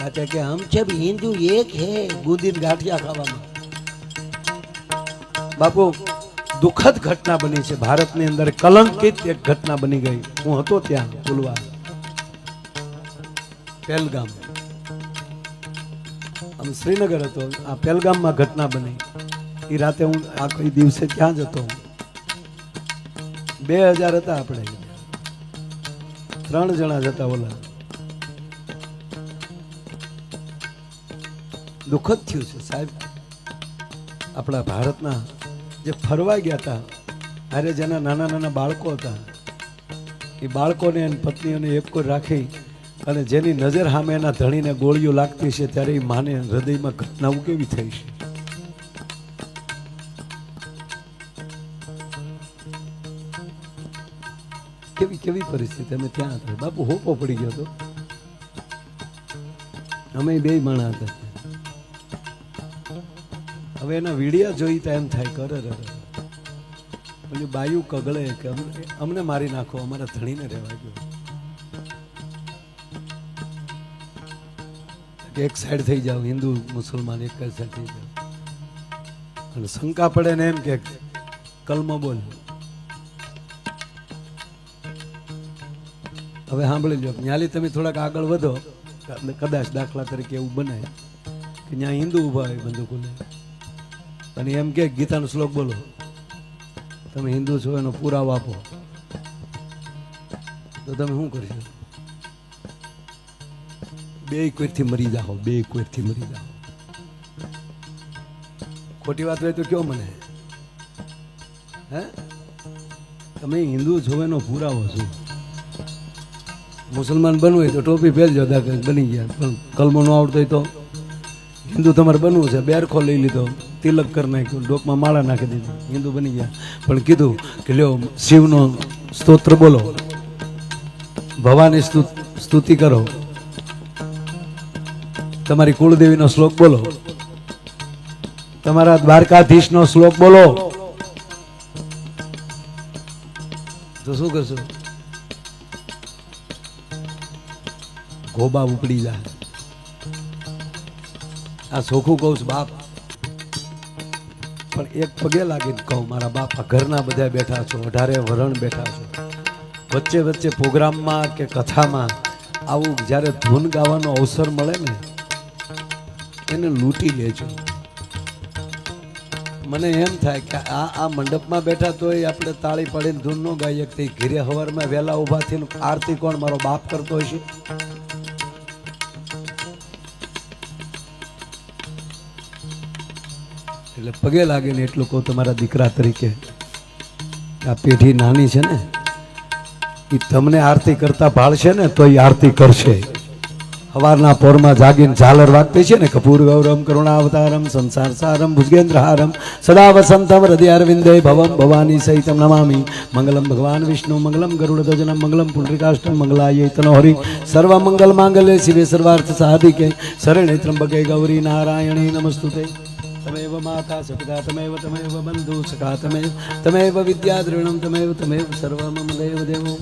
कहते कि हम सब हिंदू एक है गुदी गाठिया खावा बापू दुखद घटना बनी है भारत ની અંદર કલંકિત એક ઘટના બની ગઈ હું હતો ત્યાં પુલવા પહેલગામ हम श्रीनगर હતો આ પહેલગામ માં ઘટના બની એ રાતે હું આ કોઈ દિવસે ક્યાં જતો 2000 હતા આપણે 3 જણા જતા ઓલા દુખદ થયું છે સાહેબ આપણા ભારતના જે ફરવા ગયા હતા અરે જેના નાના નાના બાળકો હતા એ બાળકોને અને પત્નીઓને એક કોઈ રાખી અને જેની નજર સામે એના ધણીને ગોળીઓ લાગતી છે ત્યારે એ માને હૃદયમાં ઘટનાઓ કેવી થઈ છે કેવી કેવી પરિસ્થિતિ અમે ત્યાં હતા બાપુ હોપો પડી ગયો હતો અમે બે માણા હતા હવે એના વિડિયા જોઈ તો એમ થાય કરે પેલી બાયુ કગળે કે અમને મારી નાખો અમારા ધણીને રહેવા ગયો એક સાઈડ થઈ જાવ હિન્દુ મુસલમાન એક જ સાઈડ થઈ જાવ અને શંકા પડે ને એમ કે કલમો બોલ હવે સાંભળી લો ન્યાલી તમે થોડાક આગળ વધો કદાચ દાખલા તરીકે એવું બને કે ત્યાં હિન્દુ ઉભા હોય બંદૂકો લે અને એમ કે ગીતાનો શ્લોક બોલો તમે હિન્દુ છો એનો પુરાવો આપો તો તમે શું કરશો બે કોઈથી મરી જાઓ બે કોઈથી મરી જાઓ ખોટી વાત હોય તો કયો મને હે તમે હિન્દુ છો એનો પુરાવો છો મુસલમાન બનવું હોય તો ટોપી પહેરજો બની ગયા પણ કલમો ન આવડતો હોય તો હિન્દુ તમારે બનવું છે બેરખો લઈ લીધો તિલક કરી નાખ્યું ડોકમાં માળા નાખી દીધી હિન્દુ બની ગયા પણ કીધું કે લ્યો શિવનો સ્તોત્ર બોલો ભવાની સ્તુતિ કરો તમારી કુળદેવીનો શ્લોક બોલો તમારા દ્વારકાધીશનો શ્લોક બોલો તો શું કરશો ગોબા ઉપડી જાય આ ચોખ્ખું કહું છું બાપ પણ એક પગે લાગીને કહું મારા બાપા ઘરના બધા બેઠા છો 18 વરણ બેઠા છો વચ્ચે વચ્ચે પ્રોગ્રામમાં કે કથામાં આવું જ્યારે ધૂન ગાવાનો અવસર મળે ને એને લૂંટી લેજો મને એમ થાય કે આ મંડપમાં બેઠા તોય આપણે તાળી પાડીને ધૂન ન ગાઈએ કે ઘરે હવારમાં વહેલા ઊભા થઈને આરતી કોણ મારો બાપ કરતો હશે એટલે પગે લાગે ને એટલું કહું તમારા દીકરા તરીકે આ પેઢી નાની છે ને એ તમને આરતી કરતા ભાળશે ને તો એ આરતી કરશે સવારના પોરમાં જાગીને ઝાલર વાગતી છે ને કપૂર ગૌરમ કરુણાવતારમ સંસાર સારમ ભુજગેન્દ્રહારમ સદા વસંતમ હૃદયારવિંદે ભવમ ભવાની સહિતમ નમામિ મંગલમ ભગવાન વિષ્ણુ મંગલમ ગરુડધ્વજનમ મંગલમ પુંડરીકાષ્ટમ મંગલાય તનોહરી સર્વ મંગલ માંગલ્ય શિવે સર્વાર્થ સાધિકે શરણે ત્રંબકે ગૌરી નારાયણી નમસ્તુતે तमेव माता सपिता तमेव बंधु सखा तमेव विद्या द्रविणम तमेव सर्वम मम देव देवो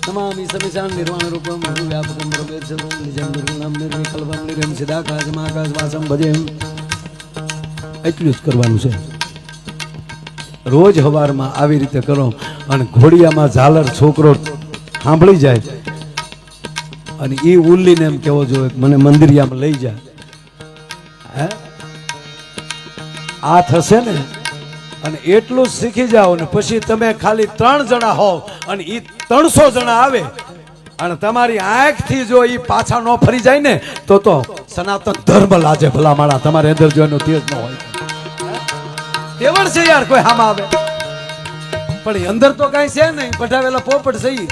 नमामि समिशान निर्वाण रूपम व्यापकम ब्रह्मेश्वरम निजं निर्गुणम निर्विकल्पम निरं सिदाकाशमाकाशवासम भजेम એટલું જ કરવાનું છે રોજ હવારમાં આવી રીતે કરો અને ઘોડિયામાં ઝાલર છોકરો સાંભળી જાય અને એ ઉલ્લીને એમ કેવો જોઈએ મને મંદિરિયામાં લઈ જાય આ થશે ને અને એટલું શીખી જાઓ ને પછી તમે ખાલી 3 જણા હોવ અને એ 300 જણા આવે અને તમારી આંખથી જો એ પાછા ન ફરી જાય ને તો સનાતન ધર્મ લાજે ભલા માણા તમારે અંદર જો એનો તેજ ન હોય તેવડ છે યાર કોઈ હામ આવે પણ અંદર તો કઈ છે નહીં પઢાવેલા પોપટ છે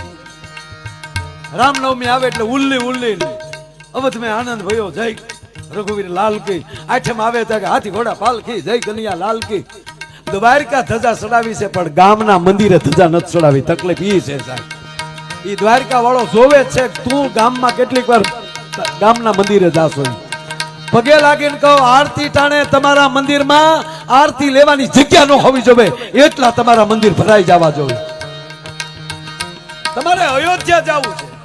રામનવમી આવે એટલે ઉલ્લી હવે તમે આનંદ ભયો જય રઘુવીર લાલ કી આઠમ આવે તો હાથી ઘોડા પાલકી જય કનૈયા લાલ કી દ્વારકા ધજા ચડાવી છે પણ ગામના મંદિરે ધજા નથી ચડાવી તકલીફ ઈ છે સાહેબ ઈ દ્વારકા વાળો જોવે છે તું ગામમાં કેટલીક વાર ગામના મંદિરે જાશો પગે લાગીને કહો આરતી ટાણે તમારા મંદિરમાં આરતી લેવાની જગ્યા ન હોવી જોઈએ એટલા તમારા મંદિર ભરાઈ જવા જોઈએ તમારે અયોધ્યા જવું છે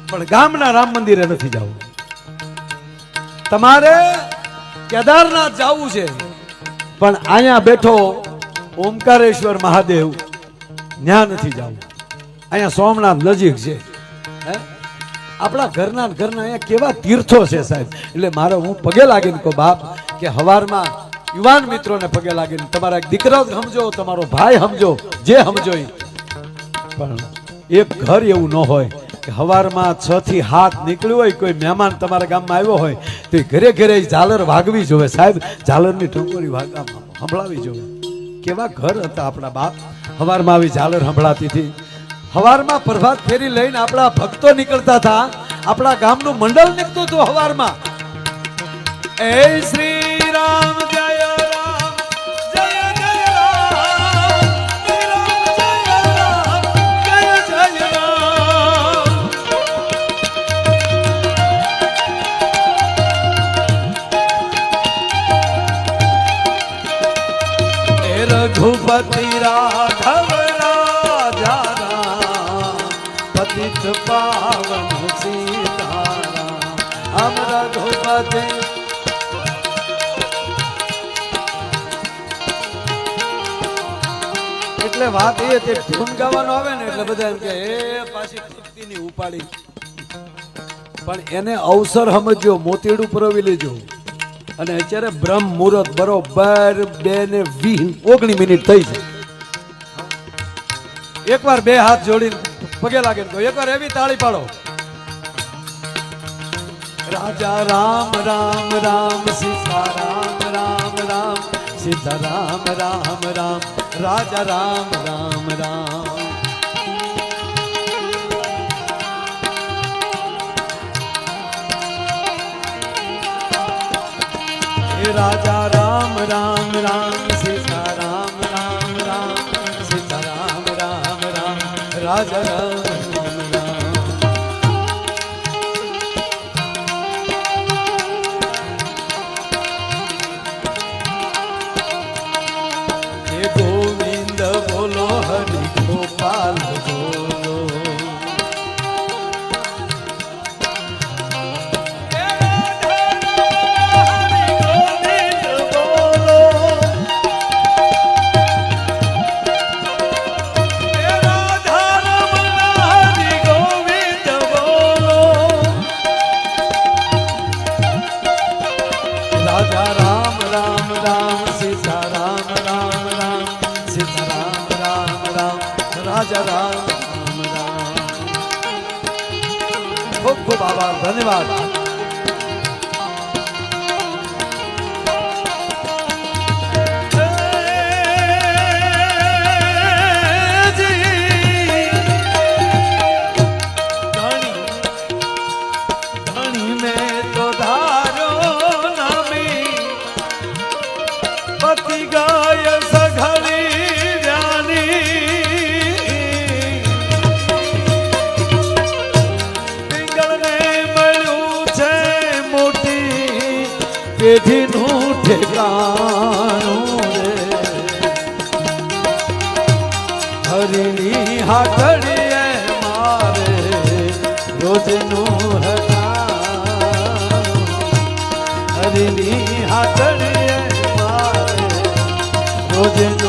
પણ ગામના રામ મંદિરે નથી જવું. તમારે કેદારનાથ જવું છે, પણ અહીંયા બેઠો ઓમકારેશ્વર મહાદેવ ત્યાં નથી જવું. અહીંયા સોમનાથ નજીક છે. આપણા ઘરના અહીંયા કેવા તીર્થો છે સાહેબ. એટલે મારે હું પગે લાગીને કહું બાપ કે હવારમાં યુવાન મિત્રોને પગે લાગીને તમારા દીકરા સમજો, તમારો ભાઈ સમજો, જે સમજો એ. પણ એક ઘર એવું ન હોય કે હવારમાં 6 થી 7 નીકળ્યું હોય, કોઈ મહેમાન તમારા ગામમાં આવ્યો હોય તો ઘરે ઘરે ઝાલર વાગવી જોવે સાહેબ. ઝાલરની ટંકોરી સંભળાવી જોવે. કેવા ઘર હતા આપણા બાપ. હવારમાં આવી ઝાલર સંભળાતી હતી. હવારમાં પ્રભાત ફેરી લઈને આપણા ભક્તો નીકળતા હતા. આપણા ગામનું મંડળ નીકળતું હતું હવારમાં. એ શ્રી રામ જય રામ જય જય રામ, શ્રી રામ જય રામ જય જય રામ. એ રઘુપતિ રાઘવ રાજા પતિત પાવન સીતારામ, અમ રઘુપતિ. એટલે વાત એ તે ધૂન ગાવાનો આવે ને એટલે બધા એમ કે એ પાછી ભક્તિની ઉપાડી. પણ એને અવસર સમજો, મોતીડું પરોવી લેજો. અને અત્યારે બ્રહ્મ મુહૂર્ત બરોબર 2:20 થઈ છે. એકવાર 2 હાથ જોડીને પગે લાગે તો એકવાર એવી તાળી પાડો. રાજા રામ રામ રામ સીતા રામ રામ રામ સીતા રામ રામ રામ રાજા રામ રામ રામ. રાજા રામ રામ રામ સીતા રામ રામ રામ સીતા રામ રામ રામ રાજા રામ રામ. હે ગોવિંદ બોલો, હરિ ગોપાલ બોલો. રાજા રામ રામ. ખૂબ ખૂબ આભાર, ધન્યવાદ. પેઢીનું ઠેકાણું રે, હરિની હાથડીએ મારે રોજનું હકાણું. હરિની હાથડીએ મારે રોજનું